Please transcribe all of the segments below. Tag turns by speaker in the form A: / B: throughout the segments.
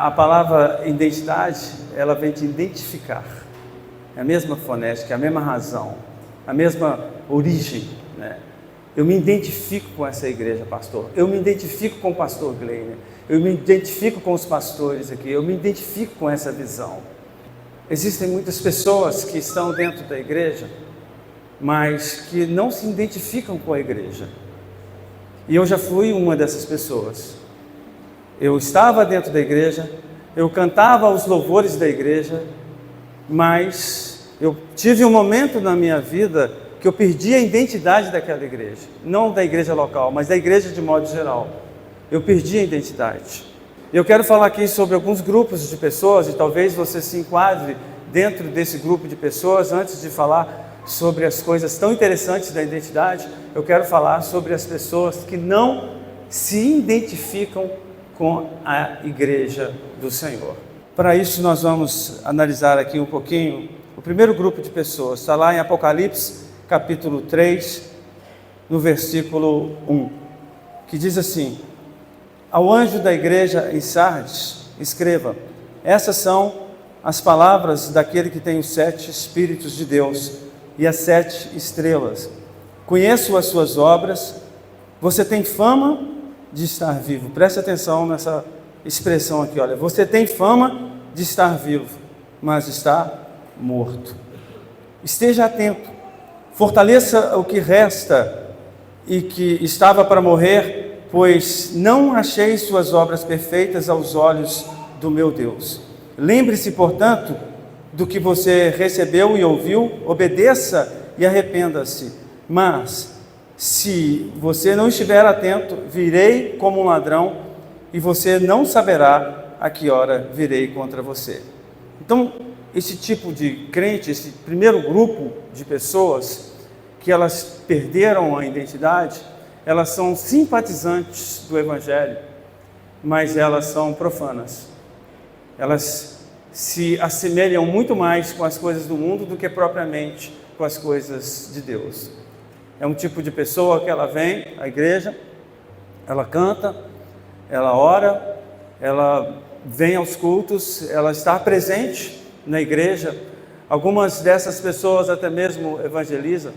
A: A palavra identidade, ela vem de identificar. É a mesma fonética, é a mesma razão, a mesma origem, né? Eu me identifico com essa igreja, pastor. Eu me identifico com o pastor Gleiner. Eu me identifico com os pastores aqui. Eu me identifico com essa visão. Existem muitas pessoas que estão dentro da igreja, mas que não se identificam com a igreja. E eu já fui uma dessas pessoas. Eu estava dentro da igreja, eu cantava os louvores da igreja, mas eu tive um momento na minha vida que eu perdi a identidade daquela igreja. Não da igreja local, mas da igreja de modo geral. Eu perdi a identidade. Eu quero falar aqui sobre alguns grupos de pessoas, e talvez você se enquadre dentro desse grupo de pessoas. Antes de falar sobre as coisas tão interessantes da identidade, eu quero falar sobre as pessoas que não se identificam com a igreja do Senhor. Para isso nós vamos analisar aqui um pouquinho o primeiro grupo de pessoas. Está lá em Apocalipse, capítulo 3, no versículo 1, que diz assim: ao anjo da igreja em Sardes, escreva: essas são as palavras daquele que tem os 7 Espíritos de Deus e as 7 estrelas. Conheço as suas obras, você tem fama de estar vivo. Preste atenção nessa expressão aqui, olha. Você tem fama de estar vivo, mas está morto. Esteja atento, fortaleça o que resta e que estava para morrer, pois não achei suas obras perfeitas aos olhos do meu Deus. Lembre-se, portanto, do que você recebeu e ouviu, obedeça e arrependa-se. Mas se você não estiver atento, virei como um ladrão e você não saberá a que hora virei contra você. Então, esse tipo de crente, esse primeiro grupo de pessoas que elas perderam a identidade, elas são simpatizantes do Evangelho, mas elas são profanas. Elas se assemelham muito mais com as coisas do mundo do que propriamente com as coisas de Deus. É um tipo de pessoa que ela vem à igreja, ela canta, ela ora, ela vem aos cultos, ela está presente na igreja. Algumas dessas pessoas até mesmo evangelizam.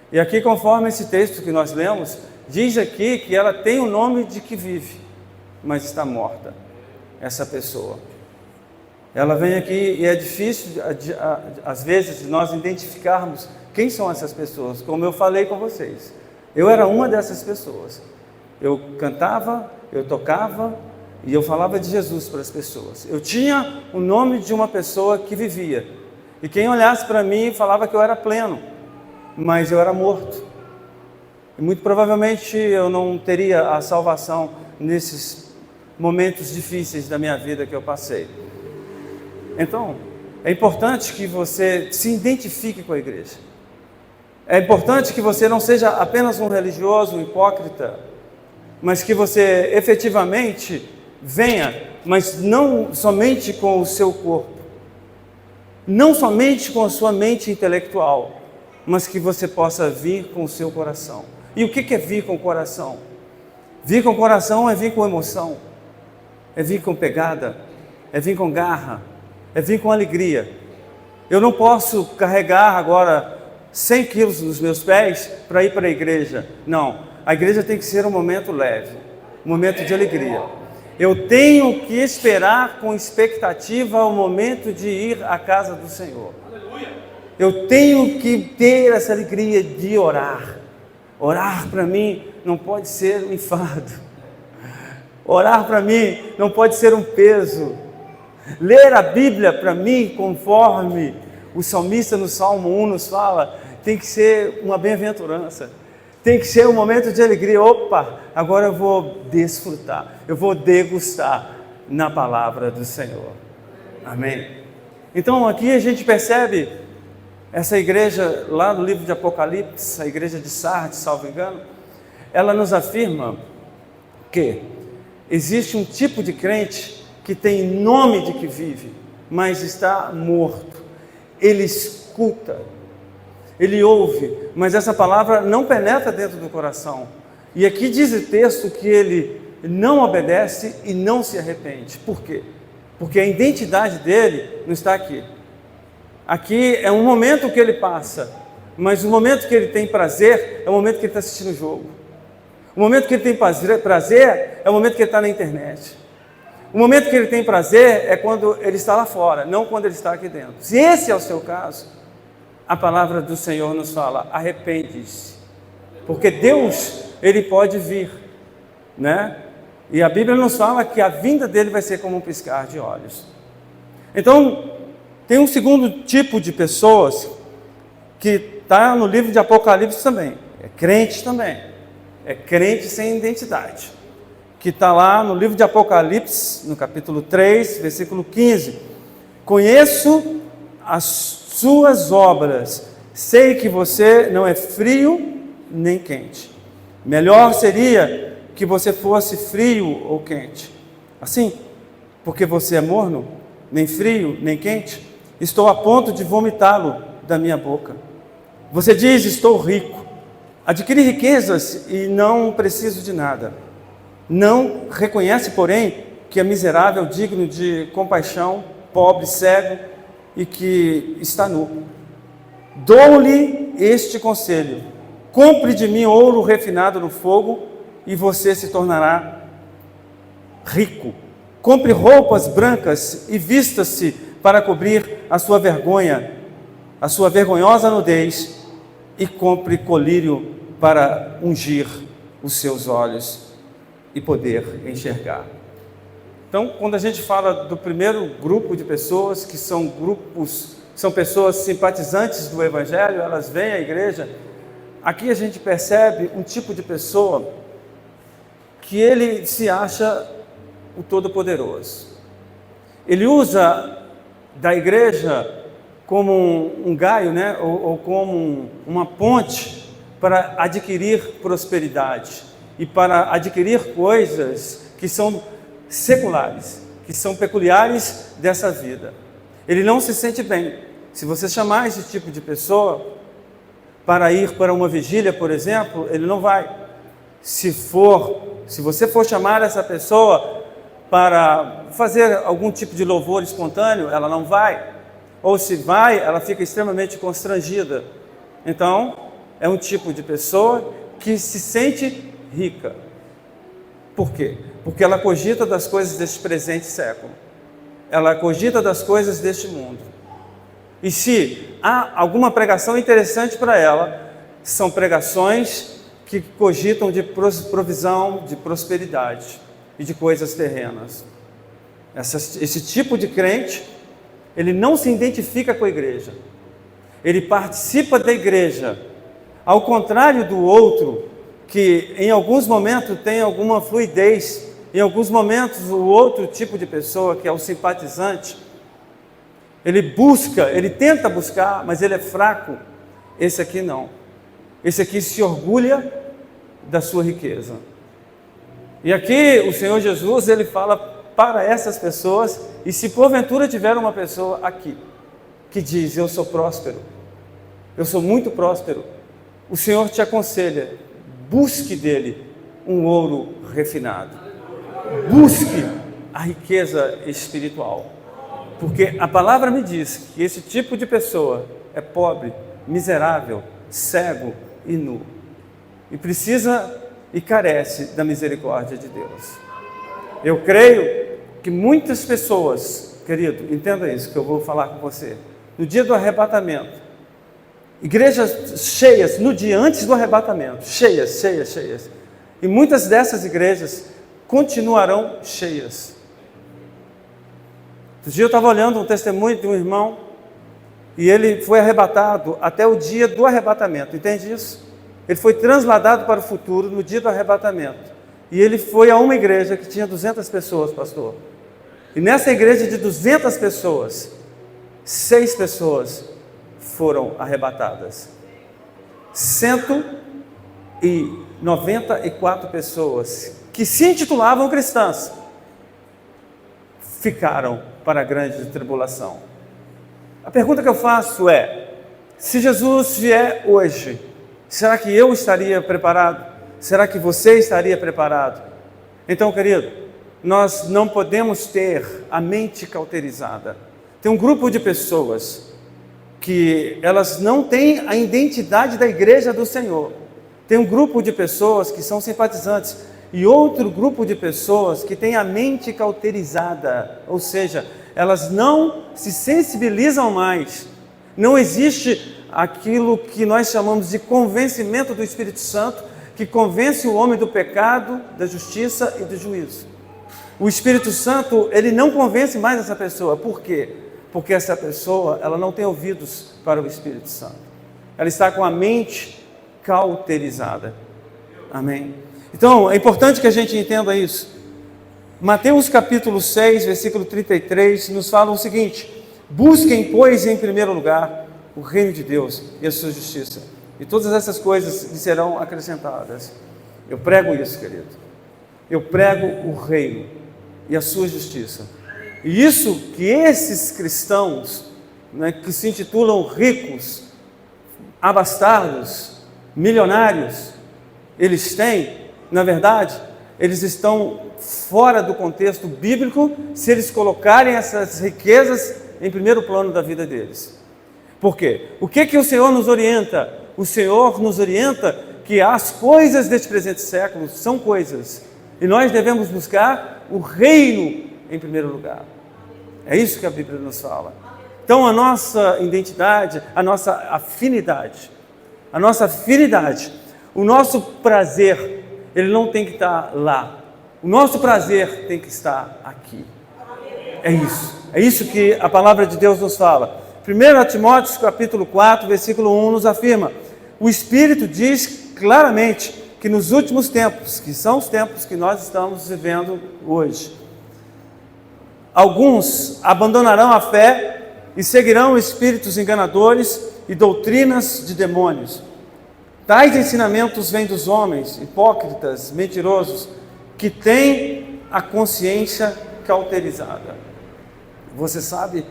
A: E aqui, conforme esse texto que nós lemos, diz aqui que ela tem o nome de que vive, mas está morta, essa pessoa. Ela vem aqui e é difícil, às vezes, nós identificarmos quem são essas pessoas. Como eu falei com vocês, eu era uma dessas pessoas. Eu cantava, eu tocava e eu falava de Jesus para as pessoas. Eu tinha o nome de uma pessoa que vivia. E quem olhasse para mim falava que eu era pleno, mas eu era morto. E muito provavelmente eu não teria a salvação nesses momentos difíceis da minha vida que eu passei. Então, é importante que você se identifique com a igreja. É importante que você não seja apenas um religioso, um hipócrita, mas que você efetivamente venha, mas não somente com o seu corpo, não somente com a sua mente intelectual, mas que você possa vir com o seu coração. E o que é vir com o coração? Vir com o coração é vir com emoção, é vir com pegada, é vir com garra, é vir com alegria. Eu não posso carregar agora 100 quilos nos meus pés para ir para a igreja. Não, a igreja tem que ser um momento leve, um momento de alegria. Eu tenho que esperar com expectativa o momento de ir à casa do Senhor. Eu tenho que ter essa alegria de orar. Orar para mim não pode ser um fardo. Orar para mim não pode ser um peso. Ler a Bíblia para mim, conforme o salmista no Salmo 1 nos fala, tem que ser uma bem-aventurança, tem que ser um momento de alegria. Opa, agora eu vou desfrutar, eu vou degustar na palavra do Senhor. Amém? Então aqui a gente percebe essa igreja lá no livro de Apocalipse, a igreja de Sardes, salvo engano, ela nos afirma que existe um tipo de crente que tem nome de que vive, mas está morto. Ele escuta, ele ouve, mas essa palavra não penetra dentro do coração. E aqui diz o texto que ele não obedece e não se arrepende. Por quê? porque a identidade dele não está aqui. Aqui é um momento que ele passa, mas o momento que ele tem prazer é o momento que ele está assistindo o jogo. O momento que ele tem prazer é o momento que ele está na internet. O momento que ele tem prazer é quando ele está lá fora, não quando ele está aqui dentro. Se esse é o seu caso, a palavra do Senhor nos fala: arrepende-se, porque Deus, ele pode vir, né? E a Bíblia nos fala que a vinda dele vai ser como um piscar de olhos. Então, tem um segundo tipo de pessoas que está no livro de Apocalipse também, é crente também, é crente sem identidade, que está lá no livro de Apocalipse, no capítulo 3, versículo 15. Conheço as suas obras, sei que você não é frio nem quente. Melhor seria que você fosse frio ou quente. Assim, porque você é morno, nem frio nem quente, estou a ponto de vomitá-lo da minha boca. Você diz: estou rico, adquiri riquezas e não preciso de nada. Não reconhece, porém, que é miserável, digno de compaixão, pobre, cego e que está nu. Dou-lhe este conselho: compre de mim ouro refinado no fogo e você se tornará rico. Compre roupas brancas e vista-se para cobrir a sua vergonha, a sua vergonhosa nudez, e compre colírio para ungir os seus olhos e poder enxergar. Então, quando a gente fala do primeiro grupo de pessoas, que são pessoas simpatizantes do Evangelho, elas vêm à igreja, aqui a gente percebe um tipo de pessoa que ele se acha o Todo-Poderoso. Ele usa da igreja como um gaio, né? ou como uma ponte para adquirir prosperidade e para adquirir coisas que são seculares, que são peculiares dessa vida. Ele não se sente bem. Se você chamar esse tipo de pessoa para ir para uma vigília, por exemplo, ele não vai. Se você for chamar essa pessoa para fazer algum tipo de louvor espontâneo, ela não vai. Ou se vai, ela fica extremamente constrangida. Então, é um tipo de pessoa que se sente rica. Por quê? Porque ela cogita das coisas deste presente século. Ela cogita das coisas deste mundo. E se há alguma pregação interessante para ela, são pregações que cogitam de provisão, de prosperidade e de coisas terrenas. Esse tipo de crente, ele não se identifica com a igreja. Ele participa da igreja, ao contrário do outro, que em alguns momentos tem alguma fluidez, em alguns momentos o outro tipo de pessoa, que é o simpatizante, ele tenta buscar, mas ele é fraco. Esse aqui não. Esse aqui se orgulha da sua riqueza. E aqui o Senhor Jesus, ele fala para essas pessoas, e se porventura tiver uma pessoa aqui, que diz: eu sou próspero, eu sou muito próspero, o Senhor te aconselha: busque dele um ouro refinado, busque a riqueza espiritual, porque a palavra me diz que esse tipo de pessoa é pobre, miserável, cego e nu, e precisa e carece da misericórdia de Deus. Eu creio que muitas pessoas, querido, entenda isso que eu vou falar com você, no dia do arrebatamento, igrejas cheias, no dia antes do arrebatamento, cheias, e muitas dessas igrejas continuarão cheias. Outro dia eu estava olhando um testemunho de um irmão, e ele foi arrebatado até o dia do arrebatamento, entende isso? Ele foi transladado para o futuro no dia do arrebatamento, e ele foi a uma igreja que tinha 200 pessoas, pastor, e nessa igreja de 200 pessoas, 6 pessoas foram arrebatadas. 194 pessoas que se intitulavam cristãs ficaram para a grande tribulação. A pergunta que eu faço é: se Jesus vier hoje, será que eu estaria preparado? Será que você estaria preparado? Então, querido, nós não podemos ter a mente cauterizada. Tem um grupo de pessoas que elas não têm a identidade da igreja do Senhor. Tem um grupo de pessoas que são simpatizantes e outro grupo de pessoas que têm a mente cauterizada, ou seja, elas não se sensibilizam mais. Não existe aquilo que nós chamamos de convencimento do Espírito Santo, que convence o homem do pecado, da justiça e do juízo. O Espírito Santo, ele não convence mais essa pessoa. Por quê? Porque essa pessoa, ela não tem ouvidos para o Espírito Santo. Ela está com a mente cauterizada. Amém? Então, é importante que a gente entenda isso. Mateus capítulo 6, versículo 33, nos fala o seguinte: busquem, pois, em primeiro lugar o reino de Deus e a sua justiça, e todas essas coisas lhe serão acrescentadas. Eu prego isso, querido. Eu prego o reino e a sua justiça. E isso que esses cristãos, né, que se intitulam ricos, abastados, milionários, eles têm, na verdade, eles estão fora do contexto bíblico se eles colocarem essas riquezas em primeiro plano da vida deles. Por quê? O que o Senhor nos orienta? O Senhor nos orienta que as coisas deste presente século são coisas, e nós devemos buscar o reino em primeiro lugar. É isso que a Bíblia nos fala. Então a nossa identidade, a nossa afinidade, o nosso prazer, ele não tem que estar lá. O nosso prazer tem que estar aqui. É isso que a palavra de Deus nos fala. 1 Timóteo capítulo 4, versículo 1 nos afirma: o Espírito diz claramente que nos últimos tempos, que são os tempos que nós estamos vivendo hoje, alguns abandonarão a fé e seguirão espíritos enganadores e doutrinas de demônios. Tais ensinamentos vêm dos homens hipócritas, mentirosos, que têm a consciência cauterizada. Você sabe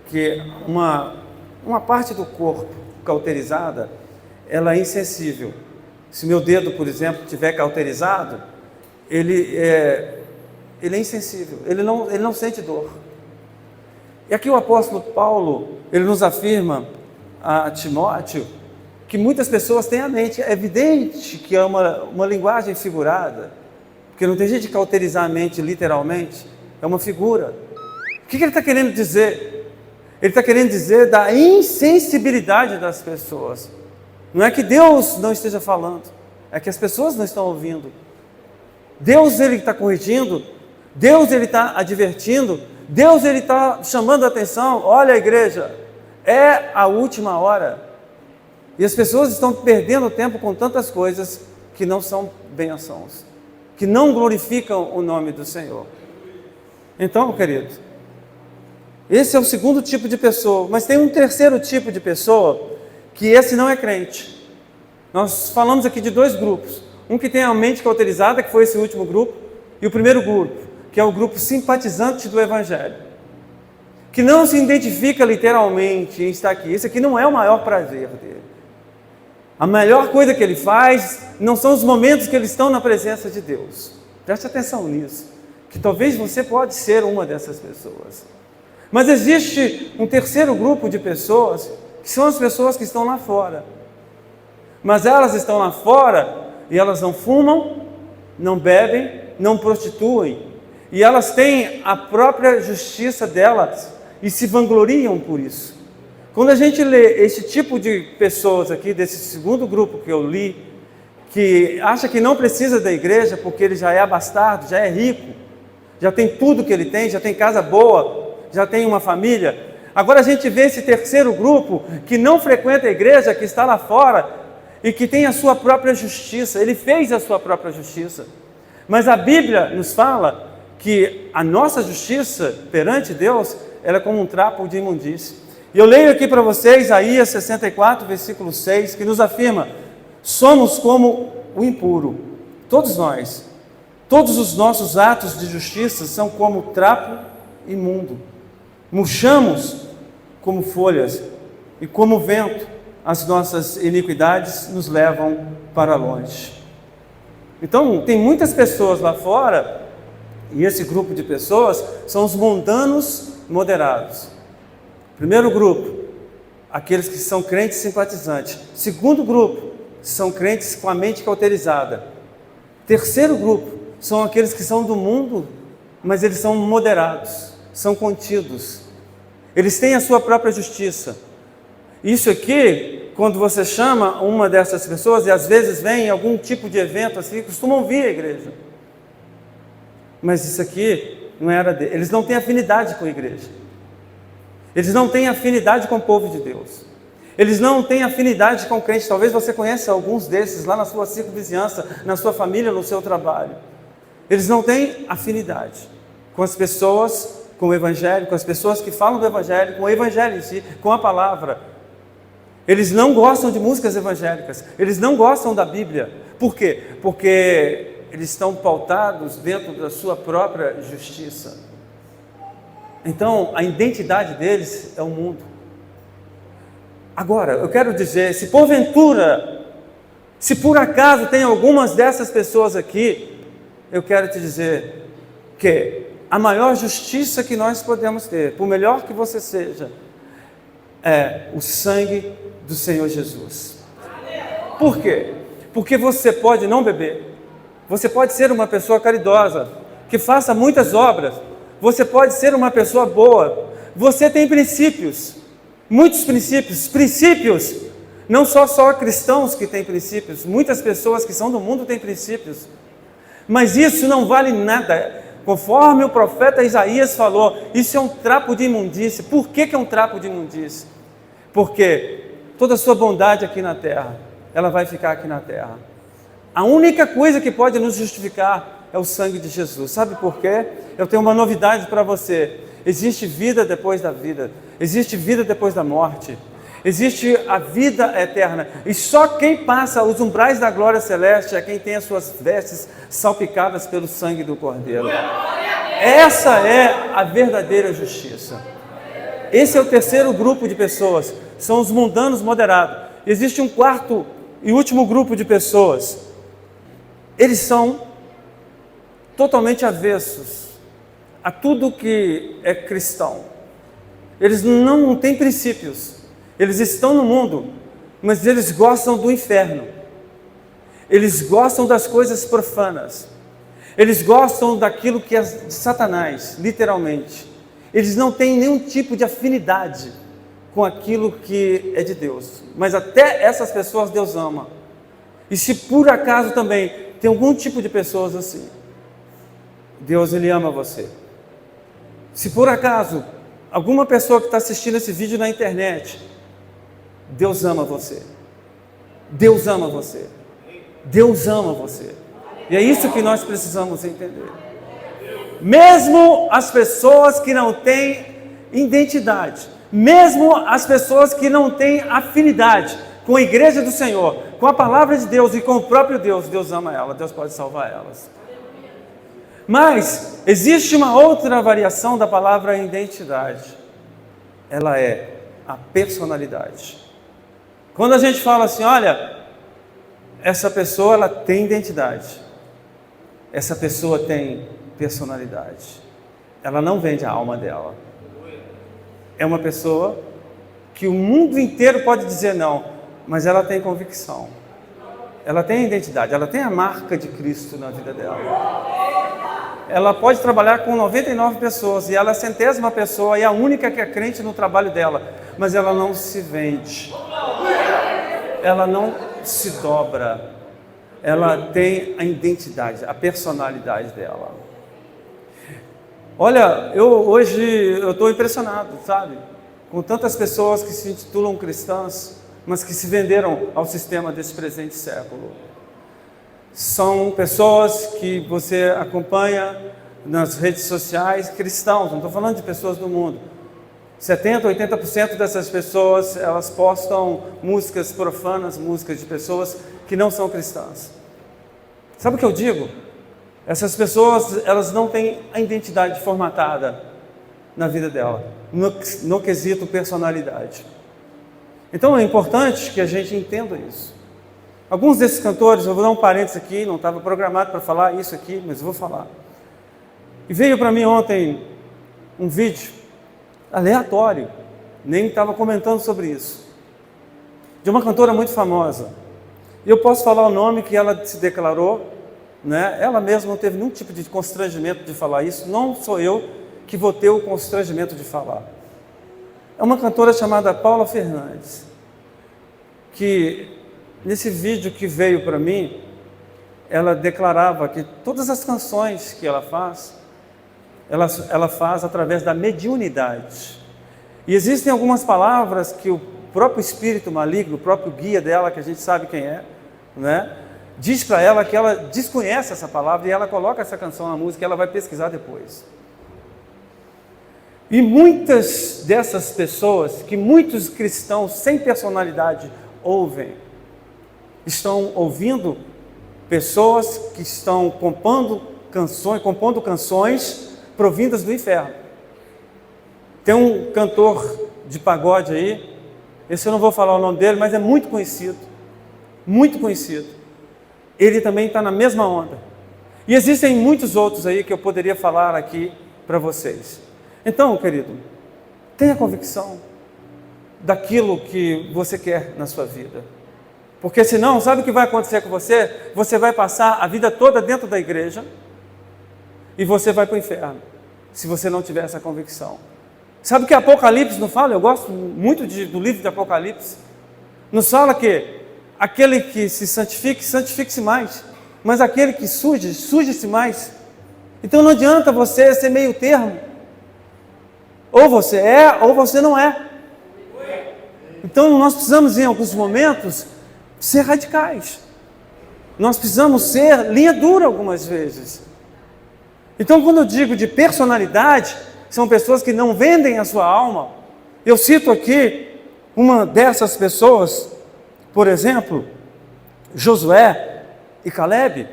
A: que uma parte do corpo cauterizada, ela é insensível. Se meu dedo, por exemplo, estiver cauterizado, ele é insensível, ele não sente dor. E aqui o apóstolo Paulo, ele nos afirma a Timóteo que muitas pessoas têm a mente, é evidente que é uma linguagem figurada, porque não tem jeito de cauterizar a mente literalmente, é uma figura. O que ele está querendo dizer? Ele está querendo dizer da insensibilidade das pessoas. Não é que Deus não esteja falando, é que as pessoas não estão ouvindo. Deus, ele está corrigindo, Deus, ele está advertindo, Deus, ele está chamando a atenção. Olha, igreja, é a última hora. E as pessoas estão perdendo tempo com tantas coisas que não são bênçãos, que não glorificam o nome do Senhor. Então, querido, esse é o segundo tipo de pessoa, mas tem um terceiro tipo de pessoa, que esse não é crente. Nós falamos aqui de dois grupos, um que tem a mente cauterizada, que foi esse último grupo, e o primeiro grupo, que é o grupo simpatizante do Evangelho, que não se identifica literalmente em estar aqui. Esse aqui não é o maior prazer dele. A melhor coisa que ele faz não são os momentos que eles estão na presença de Deus. Preste atenção nisso, que talvez você pode ser uma dessas pessoas. Mas existe um terceiro grupo de pessoas, que são as pessoas que estão lá fora. Mas elas estão lá fora e elas não fumam, não bebem, não prostituem. E elas têm a própria justiça delas e se vangloriam por isso. Quando a gente lê esse tipo de pessoas aqui, desse segundo grupo que eu li, que acha que não precisa da igreja porque ele já é abastado, já é rico, já tem tudo que ele tem, já tem casa boa, já tem uma família. Agora a gente vê esse terceiro grupo que não frequenta a igreja, que está lá fora e que tem a sua própria justiça. Ele fez a sua própria justiça. Mas a Bíblia nos fala que a nossa justiça perante Deus, ela é como um trapo de imundície. E eu leio aqui para vocês Isaías 64, versículo 6, que nos afirma: somos como o impuro, todos nós, todos os nossos atos de justiça são como trapo imundo. Murchamos como folhas, e como vento, as nossas iniquidades nos levam para longe. Então, tem muitas pessoas lá fora E esse grupo de pessoas são os mundanos moderados. Primeiro grupo, aqueles que são crentes simpatizantes. Segundo grupo, são crentes com a mente cauterizada. Terceiro grupo, são aqueles que são do mundo, mas eles são moderados, são contidos. Eles têm a sua própria justiça. Isso aqui, quando você chama uma dessas pessoas, e às vezes vem em algum tipo de evento assim, costumam vir à igreja. Mas isso aqui não era deles. Eles não têm afinidade com a igreja. Eles não têm afinidade com o povo de Deus. Eles não têm afinidade com o crente. Talvez você conheça alguns desses lá na sua circunvizinhança, na sua família, no seu trabalho. Eles não têm afinidade com as pessoas, com o Evangelho, com as pessoas que falam do Evangelho, com o Evangelho em si, com a palavra. Eles não gostam de músicas evangélicas. Eles não gostam da Bíblia. Por quê? Porque eles estão pautados dentro da sua própria justiça. Então, a identidade deles é o mundo. Agora, eu quero dizer, se porventura, se por acaso tem algumas dessas pessoas aqui, eu quero te dizer que a maior justiça que nós podemos ter, por melhor que você seja, é o sangue do Senhor Jesus. Por quê? Porque você pode não beber, você pode ser uma pessoa caridosa, que faça muitas obras, você pode ser uma pessoa boa, você tem princípios, muitos princípios, não só cristãos que têm princípios, muitas pessoas que são do mundo têm princípios, mas isso não vale nada, conforme o profeta Isaías falou, isso é um trapo de imundície. Por que é um trapo de imundície? Porque toda a sua bondade aqui na terra, ela vai ficar aqui na terra. A única coisa que pode nos justificar é o sangue de Jesus. Sabe por quê? Eu tenho uma novidade para você. Existe vida depois da vida. Existe vida depois da morte. Existe a vida eterna. E só quem passa os umbrais da glória celeste é quem tem as suas vestes salpicadas pelo sangue do Cordeiro. Essa é a verdadeira justiça. Esse é o terceiro grupo de pessoas. São os mundanos moderados. Existe um quarto e último grupo de pessoas. Eles são totalmente avessos a tudo que é cristão. Eles não têm princípios. Eles estão no mundo, mas eles gostam do inferno. Eles gostam das coisas profanas. Eles gostam daquilo que é de Satanás, literalmente. Eles não têm nenhum tipo de afinidade com aquilo que é de Deus. Mas até essas pessoas Deus ama. E se por acaso também tem algum tipo de pessoas assim, Deus, Ele ama você. Se por acaso alguma pessoa que está assistindo esse vídeo na internet, Deus ama você. Deus ama você. Deus ama você. E é isso que nós precisamos entender. Mesmo as pessoas que não têm identidade, mesmo as pessoas que não têm afinidade com a igreja do Senhor, com a palavra de Deus e com o próprio Deus, Deus ama elas, Deus pode salvar elas. Mas existe uma outra variação da palavra identidade. Ela é a personalidade. Quando a gente fala assim, olha, essa pessoa ela tem identidade, essa pessoa tem personalidade, ela não vende a alma dela. É uma pessoa que o mundo inteiro pode dizer não, mas ela tem convicção, ela tem identidade, ela tem a marca de Cristo na vida dela. Ela pode trabalhar com 99 pessoas e ela é a 100ª pessoa e a única que é crente no trabalho dela, mas ela não se vende, ela não se dobra, ela tem a identidade, a personalidade dela. Olha, hoje eu estou impressionado, sabe? Com tantas pessoas que se intitulam cristãs, mas que se venderam ao sistema desse presente século. São pessoas que você acompanha nas redes sociais, cristãos, não estou falando de pessoas do mundo. 70%, 80% dessas pessoas, elas postam músicas profanas, músicas de pessoas que não são cristãs. Sabe o que eu digo? Essas pessoas, elas não têm a identidade formatada na vida dela, no quesito personalidade. Então é importante que a gente entenda isso. Alguns desses cantores, eu vou dar um parênteses aqui, não estava programado para falar isso aqui, mas vou falar. E veio para mim ontem um vídeo aleatório, nem estava comentando sobre isso, de uma cantora muito famosa. E eu posso falar o nome que ela se declarou, né? Ela mesma não teve nenhum tipo de constrangimento de falar isso, não sou eu que vou ter o constrangimento de falar. É uma cantora chamada Paula Fernandes, que nesse vídeo que veio para mim, ela declarava que todas as canções que ela faz, ela faz através da mediunidade. E existem algumas palavras que o próprio espírito maligno, o próprio guia dela, que a gente sabe quem é, né, diz para ela que ela desconhece essa palavra e ela coloca essa canção na música e ela vai pesquisar depois. E muitas dessas pessoas, que muitos cristãos sem personalidade ouvem, estão ouvindo pessoas que estão compondo canções provindas do inferno. Tem um cantor de pagode aí, esse eu não vou falar o nome dele, mas é muito conhecido, muito conhecido. Ele também está na mesma onda. E existem muitos outros aí que eu poderia falar aqui para vocês. Então, querido, tenha convicção daquilo que você quer na sua vida. Porque senão, sabe o que vai acontecer com você? Você vai passar a vida toda dentro da igreja e você vai para o inferno, se você não tiver essa convicção. Sabe o que Apocalipse não fala? Eu gosto muito do livro de Apocalipse. Nos fala que aquele que se santifique, santifique-se mais. Mas aquele que suje-se mais. Então não adianta você ser meio termo. Ou você é, ou você não é. Então nós precisamos, em alguns momentos, ser radicais. Nós precisamos ser linha dura algumas vezes. Então, quando eu digo de personalidade, são pessoas que não vendem a sua alma. Eu cito aqui uma dessas pessoas, por exemplo, Josué e Caleb,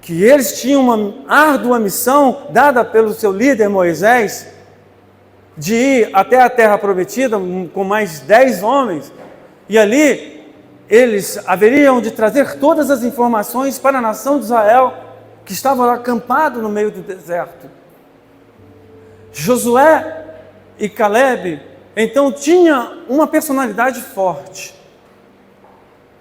A: que eles tinham uma árdua missão dada pelo seu líder Moisés, de ir até a terra prometida com mais 10 homens, e ali eles haveriam de trazer todas as informações para a nação de Israel, que estava lá acampado no meio do deserto. Josué e Caleb, então, tinham uma personalidade forte.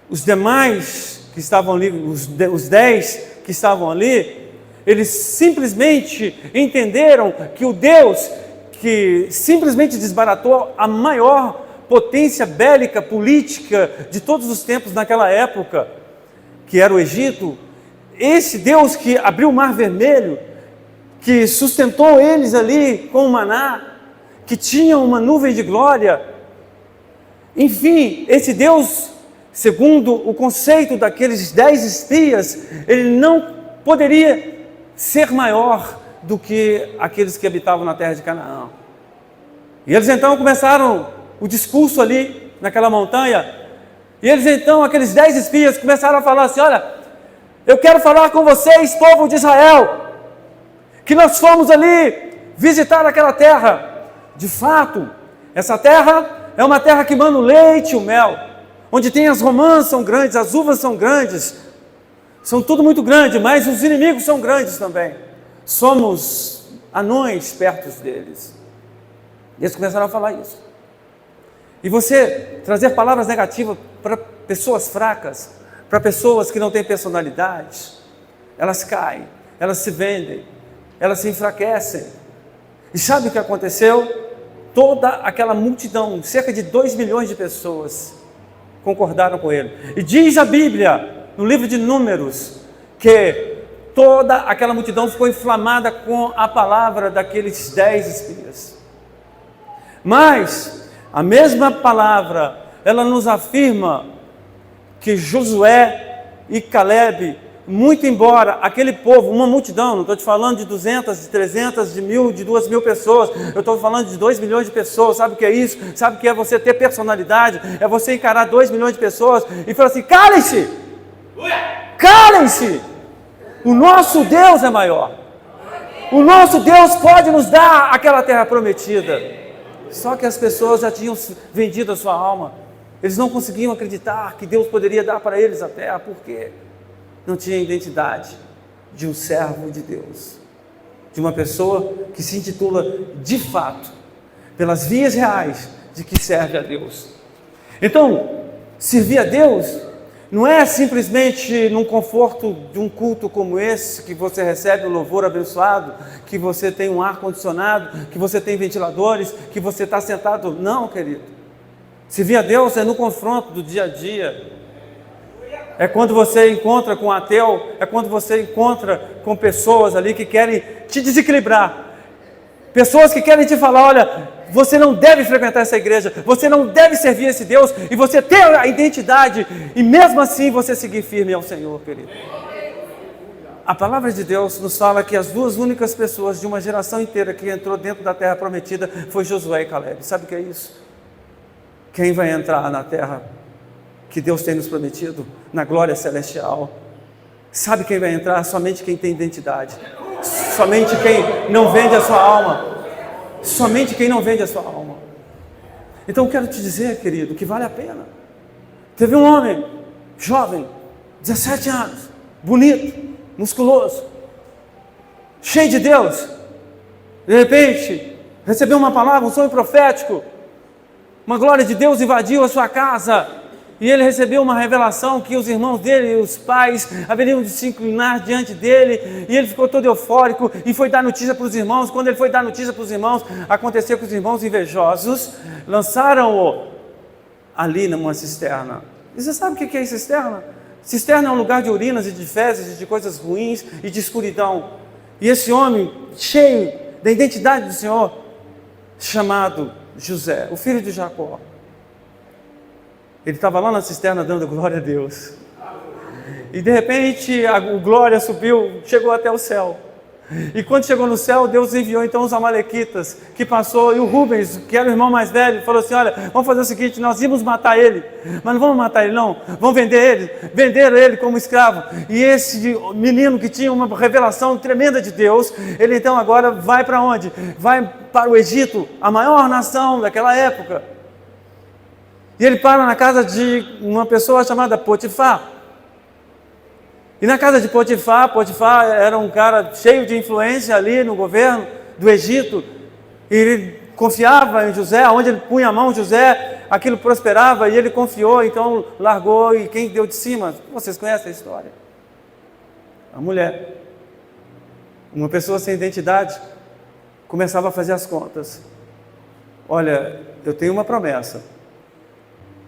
A: Os demais que estavam ali, os 10 que estavam ali, eles simplesmente entenderam que o Deus que simplesmente desbaratou a maior potência bélica, política de todos os tempos naquela época, que era o Egito, esse Deus que abriu o Mar Vermelho, que sustentou eles ali com o maná, que tinha uma nuvem de glória, enfim, esse Deus, segundo o conceito daqueles 10 espias, ele não poderia ser maior do que aqueles que habitavam na terra de Canaã. E eles então começaram o discurso ali naquela montanha, e eles então, aqueles 10 espias, começaram a falar assim: olha, eu quero falar com vocês, povo de Israel, que nós fomos ali visitar aquela terra. De fato, essa terra é uma terra que mana o leite e o mel, onde tem as romãs são grandes, as uvas são grandes, são tudo muito grande, mas os inimigos são grandes também. Somos anões perto deles. E eles começaram a falar isso. E você trazer palavras negativas para pessoas fracas, para pessoas que não têm personalidade, elas caem, elas se vendem, elas se enfraquecem. E sabe o que aconteceu? Toda aquela multidão, cerca de 2 milhões de pessoas, concordaram com ele. E diz a Bíblia, no livro de Números, que toda aquela multidão ficou inflamada com a palavra daqueles 10 espias. Mas a mesma palavra, ela nos afirma que Josué e Caleb, muito embora aquele povo, uma multidão, não estou te falando de 200, de 300, de 1.000, de 2.000 pessoas, eu estou falando de 2 milhões de pessoas. Sabe o que é isso? Sabe o que é você ter personalidade? É você encarar 2 milhões de pessoas e falar assim: calem-se! Calem-se! O nosso Deus é maior. O nosso Deus pode nos dar aquela terra prometida. Só que as pessoas já tinham vendido a sua alma. Eles não conseguiam acreditar que Deus poderia dar para eles a terra, porque não tinha identidade de um servo de Deus. de uma pessoa que se intitula, de fato, pelas vias reais de que serve a Deus. Então, servir a Deus não é simplesmente num conforto de um culto como esse, que você recebe o louvor abençoado, que você tem um ar-condicionado, que você tem ventiladores, que você está sentado. Não, querido. Servir a Deus é no confronto do dia a dia. É quando você encontra com um ateu, é quando você encontra com pessoas ali que querem te desequilibrar. Pessoas que querem te falar, olha, você não deve frequentar essa igreja, você não deve servir esse Deus, e você ter a identidade, e mesmo assim você seguir firme ao Senhor, querido. A palavra de Deus nos fala que as duas únicas pessoas de uma geração inteira que entrou dentro da terra prometida foi Josué e Caleb. Sabe o que é isso? Quem vai entrar na terra que Deus tem nos prometido, na glória celestial? Sabe quem vai entrar? Somente quem tem identidade. Somente quem não vende a sua alma. Somente quem não vende a sua alma. Então eu quero te dizer, querido, que vale a pena. Teve um homem, jovem, 17 anos, bonito, musculoso, cheio de Deus. De repente, recebeu uma palavra, um sonho profético. Uma glória de Deus invadiu a sua casa. E ele recebeu uma revelação que os irmãos dele, os pais, haveriam de se inclinar diante dele, e ele ficou todo eufórico, e foi dar notícia para os irmãos. Quando ele foi dar notícia para os irmãos, aconteceu que os irmãos invejosos lançaram-o ali numa cisterna. E você sabe o que é cisterna? Cisterna é um lugar de urinas e de fezes, e de coisas ruins e de escuridão. E esse homem, cheio da identidade do Senhor, chamado José, o filho de Jacó, ele estava lá na cisterna dando glória a Deus. E de repente a glória subiu, chegou até o céu. E quando chegou no céu, Deus enviou então os amalequitas, que passou, e o Rubens, que era o irmão mais velho, falou assim, olha, vamos fazer o seguinte, nós íamos matar ele, mas não vamos matar ele não, vamos vender ele. Venderam ele como escravo. E esse menino que tinha uma revelação tremenda de Deus, ele então agora vai para onde? Vai para o Egito, a maior nação daquela época. E ele para na casa de uma pessoa chamada Potifar. E na casa de Potifar, Potifar era um cara cheio de influência ali no governo do Egito. E ele confiava em José, aonde ele punha a mão José, aquilo prosperava, e ele confiou, então largou, e quem deu de cima? Vocês conhecem a história. A mulher, uma pessoa sem identidade, começava a fazer as contas. Olha, eu tenho uma promessa.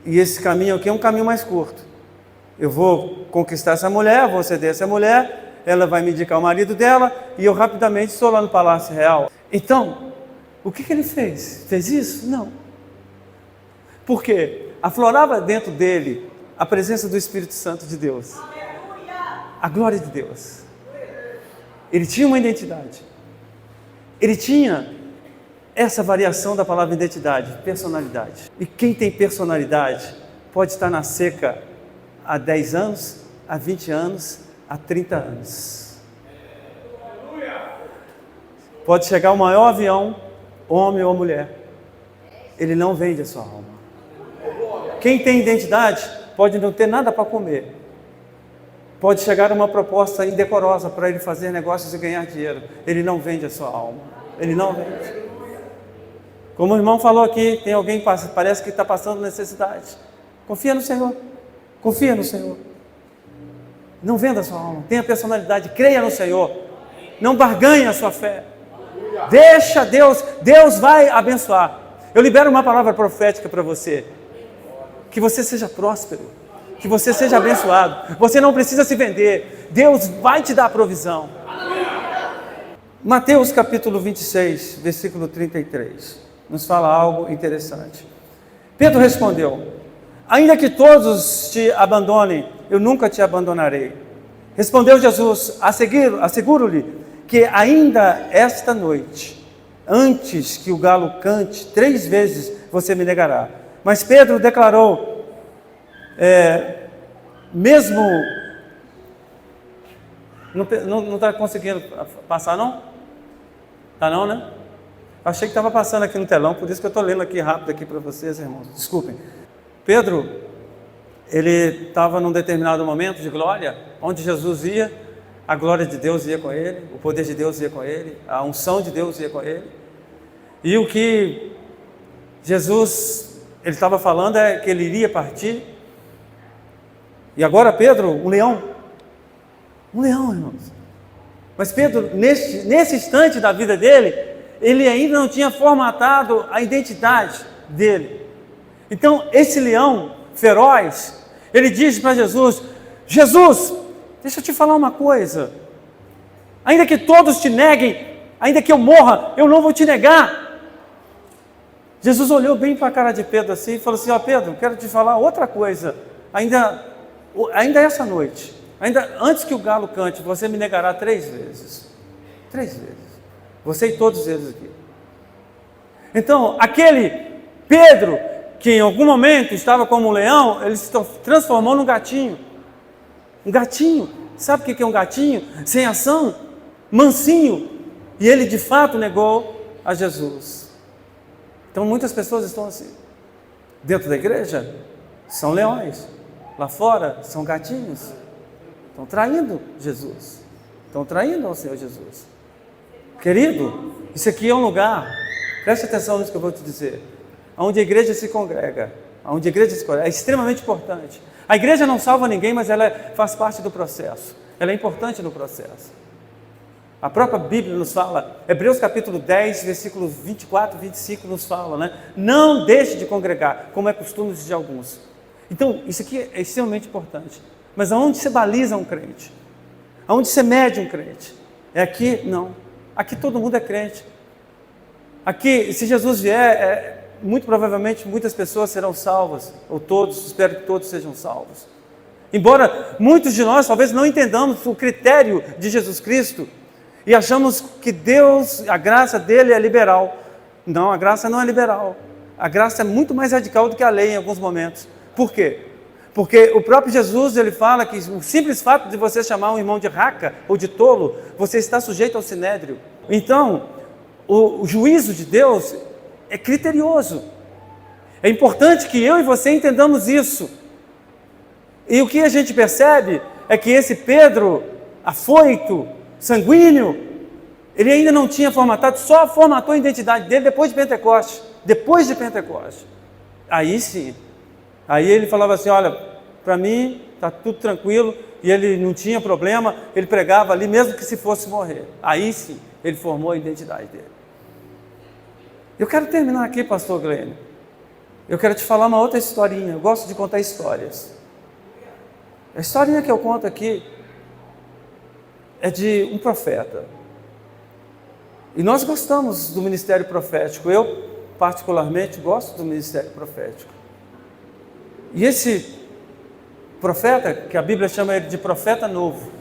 A: E esse caminho aqui é um caminho mais curto. Eu vou conquistar essa mulher, vou ceder essa mulher, ela vai me indicar o marido dela, e eu rapidamente estou lá no Palácio Real. Então, o que ele fez? Fez isso? Não. Por quê? Aflorava dentro dele a presença do Espírito Santo de Deus. A glória de Deus. Ele tinha uma identidade. Ele tinha essa variação da palavra identidade, personalidade. E quem tem personalidade pode estar na seca há 10 anos, há 20 anos, há 30 anos. Pode chegar o maior avião, homem ou mulher. Ele não vende a sua alma. Quem tem identidade pode não ter nada para comer. Pode chegar uma proposta indecorosa para ele fazer negócios e ganhar dinheiro. Ele não vende a sua alma. Ele não vende. Como o irmão falou aqui, tem alguém que parece que está passando necessidade. Confia no Senhor. Confia no Senhor. Não venda a sua alma. Tenha personalidade. Creia no Senhor. Não barganhe a sua fé. Deixa Deus. Deus vai abençoar. Eu libero uma palavra profética para você. Que você seja próspero. Que você seja abençoado. Você não precisa se vender. Deus vai te dar a provisão. Mateus capítulo 26, versículo 33. Nos fala algo interessante. Pedro respondeu: ainda que todos te abandonem, eu nunca te abandonarei. Respondeu Jesus: asseguro-lhe que ainda esta noite, antes que o galo cante, 3 vezes você me negará. Mas Pedro declarou, mesmo... Não está conseguindo passar, não? Tá não, né? Achei que estava passando aqui no telão, por isso que eu estou lendo aqui rápido aqui para vocês, irmãos. Desculpem. Pedro, ele estava num determinado momento de glória, onde Jesus ia, a glória de Deus ia com ele, o poder de Deus ia com ele, a unção de Deus ia com ele. E o que Jesus ele estava falando é que ele iria partir. E agora Pedro, um leão, irmãos. Mas Pedro, nesse instante da vida dele, ele ainda não tinha formatado a identidade dele. Então, esse leão feroz, ele diz para Jesus: Jesus, deixa eu te falar uma coisa. Ainda que todos te neguem, ainda que eu morra, eu não vou te negar. Jesus olhou bem para a cara de Pedro assim e falou assim: ó Pedro, quero te falar outra coisa. Ainda essa noite, ainda antes que o galo cante, você me negará 3 vezes. 3 vezes. Você e todos eles aqui. Então, aquele Pedro, que em algum momento estava como um leão, ele se transformou num gatinho. Um gatinho. Sabe o que é um gatinho? Sem ação, mansinho. E ele de fato negou a Jesus. Então muitas pessoas estão assim. Dentro da igreja, são leões. Lá fora, são gatinhos. Estão traindo Jesus. Estão traindo ao Senhor Jesus. Querido, isso aqui é um lugar, preste atenção nisso que eu vou te dizer, onde a igreja se congrega, é extremamente importante. A igreja não salva ninguém, mas ela faz parte do processo, ela é importante no processo. A própria Bíblia nos fala, Hebreus capítulo 10, versículos 24 e 25 nos fala, né? Não deixe de congregar, como é costume de alguns. Então, isso aqui é extremamente importante. Mas aonde se baliza um crente? Aonde se mede um crente? É aqui? Não. Aqui todo mundo é crente. Aqui, se Jesus vier, muito provavelmente muitas pessoas serão salvas, ou todos, espero que todos sejam salvos. Embora muitos de nós talvez não entendamos o critério de Jesus Cristo e achamos que Deus, a graça dele é liberal. Não, a graça não é liberal. A graça é muito mais radical do que a lei em alguns momentos. Por quê? Porque o próprio Jesus, ele fala que o simples fato de você chamar um irmão de raca ou de tolo, você está sujeito ao sinédrio. Então, o juízo de Deus é criterioso. É importante que eu e você entendamos isso. E o que a gente percebe é que esse Pedro, afoito, sanguíneo, ele ainda não tinha formatado, só formatou a identidade dele depois de Pentecostes. Depois de Pentecostes. Aí sim. Aí ele falava assim: olha, para mim está tudo tranquilo, e ele não tinha problema, ele pregava ali mesmo que se fosse morrer. Aí sim, ele formou a identidade dele. Eu quero terminar aqui, pastor Glênio. Eu quero te falar uma outra historinha. Eu gosto de contar histórias. A historinha que eu conto aqui é de um profeta. E nós gostamos do ministério profético. Eu, particularmente, gosto do ministério profético. E esse profeta, que a Bíblia chama ele de profeta novo,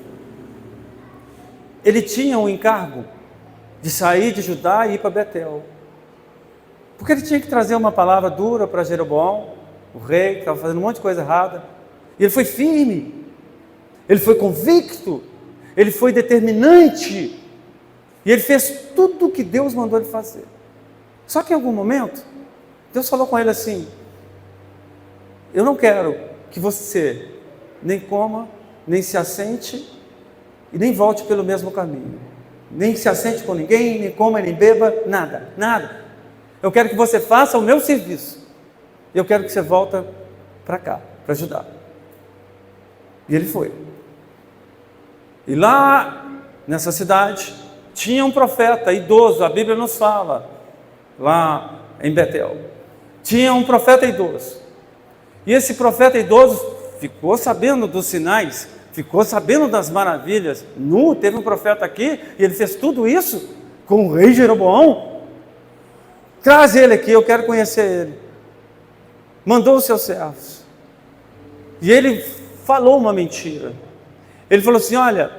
A: ele tinha um encargo de sair de Judá e ir para Betel. Porque ele tinha que trazer uma palavra dura para Jeroboão, o rei, que estava fazendo um monte de coisa errada. E ele foi firme, ele foi convicto, ele foi determinante, e ele fez tudo o que Deus mandou ele fazer. Só que em algum momento, Deus falou com ele assim: eu não quero que você nem coma, nem se assente e nem volte pelo mesmo caminho. Nem se assente com ninguém, nem coma, nem beba, nada, nada. Eu quero que você faça o meu serviço. Eu quero que você volte para cá, para Judá. E ele foi. E lá, nessa cidade, tinha um profeta idoso, a Bíblia nos fala, lá em Betel. Tinha um profeta idoso. E esse profeta idoso ficou sabendo dos sinais, ficou sabendo das maravilhas. Teve um profeta aqui, e ele fez tudo isso com o rei Jeroboão. Traz ele aqui, eu quero conhecer ele. Mandou os seus servos. E ele falou uma mentira. Ele falou assim: olha,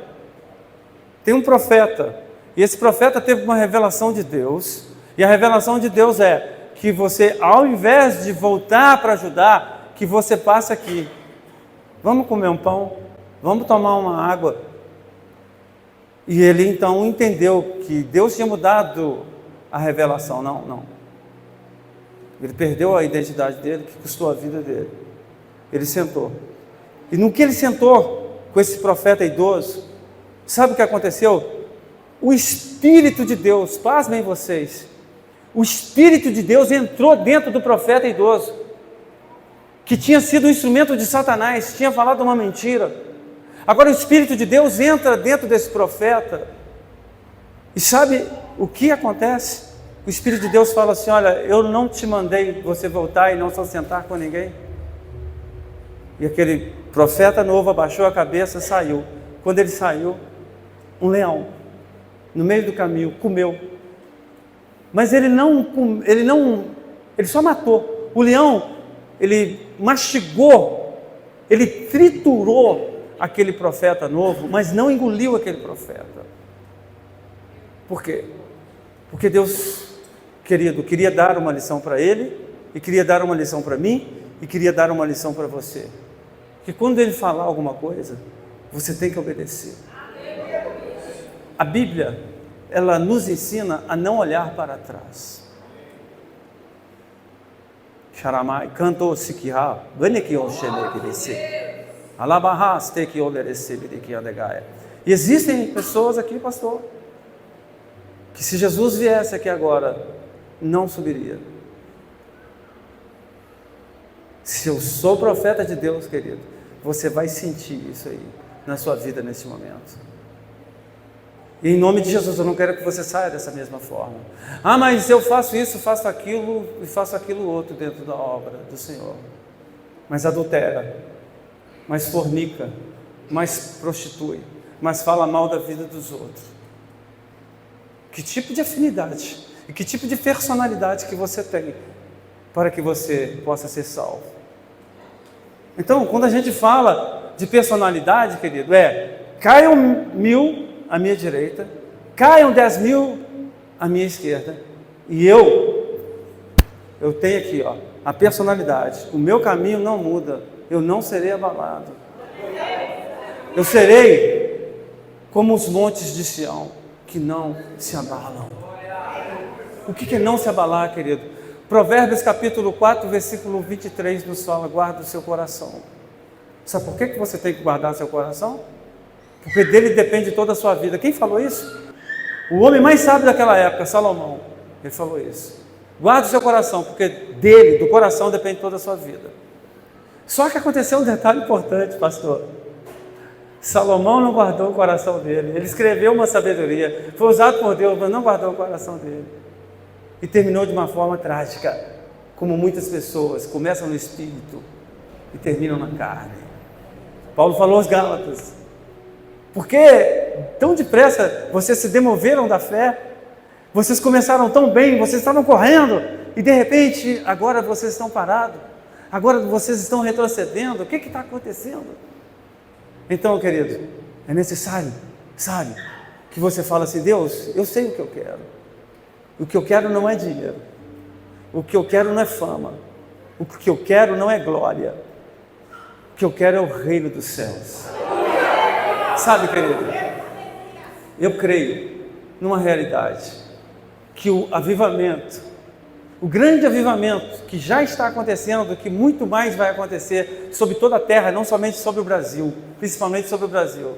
A: tem um profeta, e esse profeta teve uma revelação de Deus, e a revelação de Deus é que você, ao invés de voltar para Judá, que você passe aqui. Vamos comer um pão, vamos tomar uma água. E ele então entendeu que Deus tinha mudado a revelação. Não. Ele perdeu a identidade dele, que custou a vida dele. Ele sentou. E no que ele sentou com esse profeta idoso, Sabe o que aconteceu? O Espírito de Deus, pasmem vocês, o Espírito de Deus entrou dentro do profeta idoso, que tinha sido um instrumento de Satanás, tinha falado uma mentira. Agora o Espírito de Deus entra dentro desse profeta, e sabe o que acontece? O Espírito de Deus fala assim: olha, eu não te mandei você voltar e não se sentar com ninguém. E aquele profeta novo abaixou a cabeça e saiu. Quando ele saiu, um leão, no meio do caminho, comeu. Mas ele só matou. O leão, ele mastigou, ele triturou aquele profeta novo, mas não engoliu aquele profeta. Por quê? Porque Deus, querido, queria dar uma lição para ele, e queria dar uma lição para mim, e queria dar uma lição para você. Que quando ele falar alguma coisa, você tem que obedecer. A Bíblia, ela nos ensina a não olhar para trás. Sharamai, canto sikiha, venekio shenekidese, alabahas teki olerese bideki adegaia. E existem pessoas aqui, pastor, que se Jesus viesse aqui agora, não subiria. Se eu sou profeta de Deus, querido, você vai sentir isso aí na sua vida nesse momento. E em nome de Jesus, eu não quero que você saia dessa mesma forma. Ah, mas eu faço isso, faço aquilo e faço aquilo outro dentro da obra do Senhor. Mas adultera, mas fornica, mas prostitui, mas fala mal da vida dos outros. Que tipo de afinidade e que tipo de personalidade que você tem para que você possa ser salvo? Então, quando a gente fala de personalidade, querido, caiam 1000 à minha direita, caiam 10.000 à minha esquerda, e eu tenho aqui, a personalidade, o meu caminho não muda, eu não serei abalado, eu serei como os montes de Sião, que não se abalam. O que é não se abalar, querido? Provérbios capítulo 4, versículo 23 nos fala: guarda o seu coração. Sabe por que você tem que guardar o seu coração? Porque dele depende toda a sua vida. Quem falou isso? O homem mais sábio daquela época, Salomão. Ele falou isso. Guarda o seu coração, porque dele, do coração, depende toda a sua vida. Só que aconteceu um detalhe importante, pastor. Salomão não guardou o coração dele. Ele escreveu uma sabedoria, foi usado por Deus, mas não guardou o coração dele. E terminou de uma forma trágica, como muitas pessoas começam no espírito e terminam na carne. Paulo falou aos Gálatas: porque tão depressa vocês se demoveram da fé, vocês começaram tão bem, vocês estavam correndo, e de repente agora vocês estão parados, agora vocês estão retrocedendo. O que está acontecendo? Então, querido, é necessário, sabe, que você fale assim: Deus, eu sei o que eu quero. O que eu quero não é dinheiro, o que eu quero não é fama, o que eu quero não é glória, o que eu quero é o reino dos céus. Sabe, querido, eu creio numa realidade, que o avivamento, o grande avivamento que já está acontecendo, que muito mais vai acontecer sobre toda a terra, não somente sobre o Brasil, principalmente sobre o Brasil,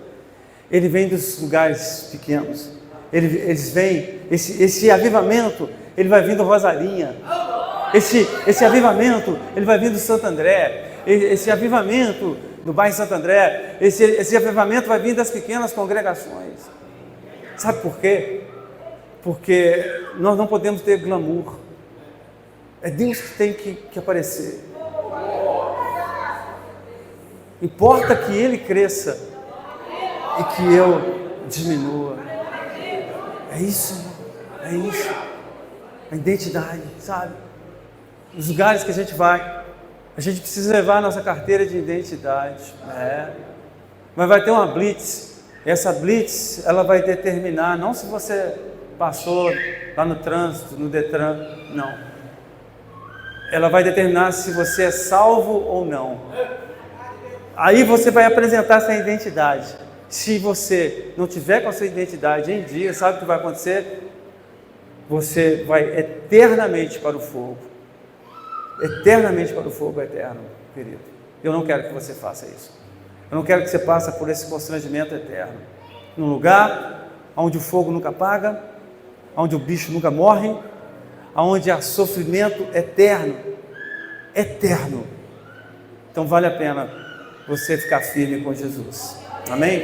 A: ele vem dos lugares pequenos. Eles vêm, esse avivamento, ele vai vir do Rosarinha, esse avivamento, ele vai vir do Santo André, esse avivamento do bairro Santo André, esse avivamento vai vir das pequenas congregações. Sabe por quê? Porque nós não podemos ter glamour, é Deus que tem que aparecer. Importa que Ele cresça e que eu diminua. É isso, a identidade, sabe? Os lugares que a gente vai, a gente precisa levar a nossa carteira de identidade, mas vai ter uma blitz, e essa blitz, ela vai determinar, não se você passou lá no trânsito, no Detran, não, ela vai determinar se você é salvo ou não. Aí você vai apresentar essa identidade. Se você não tiver com a sua identidade em dia, sabe o que vai acontecer? Você vai eternamente para o fogo. Eternamente para o fogo eterno, querido. Eu não quero que você faça isso. Eu não quero que você passe por esse constrangimento eterno. num lugar onde o fogo nunca apaga, onde o bicho nunca morre, onde há sofrimento eterno. Então vale a pena você ficar firme com Jesus. Amém?